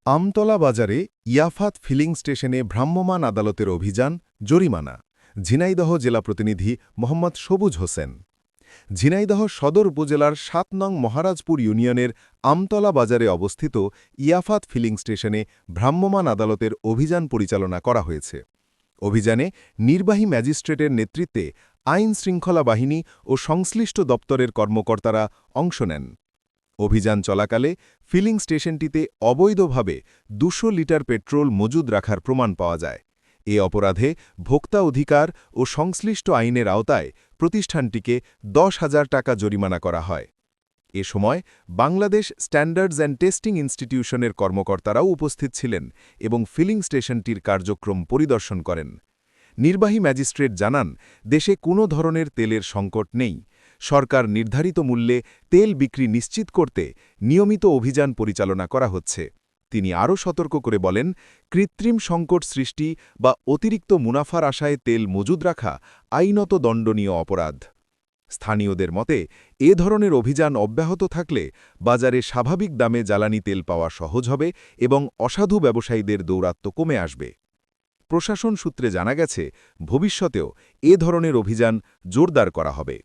আমতলা বাজারে ইয়াফাত ফিলিং স্টেশনে ভ্রাম্যমাণ আদালতের অভিযান, জরিমানা। ঝিনাইদহ জেলা প্রতিনিধি মোহাম্মদ সবুজ হোসেন। ঝিনাইদহ সদর উপজেলার ৭ নং মহারাজপুর ইউনিয়নের আমতলা বাজারে অবস্থিত ইয়াফাত ফিলিং স্টেশনে ভ্রাম্যমাণ আদালতের অভিযান পরিচালনা করা হয়েছে। অভিযানে নির্বাহী ম্যাজিস্ট্রেটের নেতৃত্বে আইন শৃঙ্খলা বাহিনী ও সংশ্লিষ্ট দপ্তরের কর্মকর্তারা অংশ নেন। অভিযান চলাকালে ফিলিং স্টেশনটিতে অবৈধভাবে ২০০ লিটার পেট্রোল মজুদ রাখার প্রমাণ পাওয়া যায়। এ অপরাধে ভোক্তা অধিকার ও সংশ্লিষ্ট আইনের আওতায় প্রতিষ্ঠানটিকে ১০,০০০ টাকা জরিমানা করা হয়। এ সময় বাংলাদেশ স্ট্যান্ডার্ডস অ্যান্ড টেস্টিং ইনস্টিটিউশনের কর্মকর্তারাও উপস্থিত ছিলেন এবং ফিলিং স্টেশনটির কার্যক্রম পরিদর্শন করেন। নির্বাহী ম্যাজিস্ট্রেট জানান, দেশে কোনো ধরনের তেলের সংকট নেই। সরকার নির্ধারিত মূল্যে তেল বিক্রি নিশ্চিত করতে নিয়মিত অভিযান পরিচালনা করা হচ্ছে। তিনি আরও সতর্ক করে বলেন, কৃত্রিম সংকট সৃষ্টি বা অতিরিক্ত মুনাফার আশায় তেল মজুদ রাখা আইনত দণ্ডনীয় অপরাধ। স্থানীয়দের মতে, এ ধরনের অভিযান অব্যাহত থাকলে বাজারে স্বাভাবিক দামে জ্বালানি তেল পাওয়া সহজ হবে এবং অসাধু ব্যবসায়ীদের দৌরাত্ম্য কমে আসবে। প্রশাসন সূত্রে জানা গেছে, ভবিষ্যতেও এ ধরনের অভিযান জোরদার করা হবে।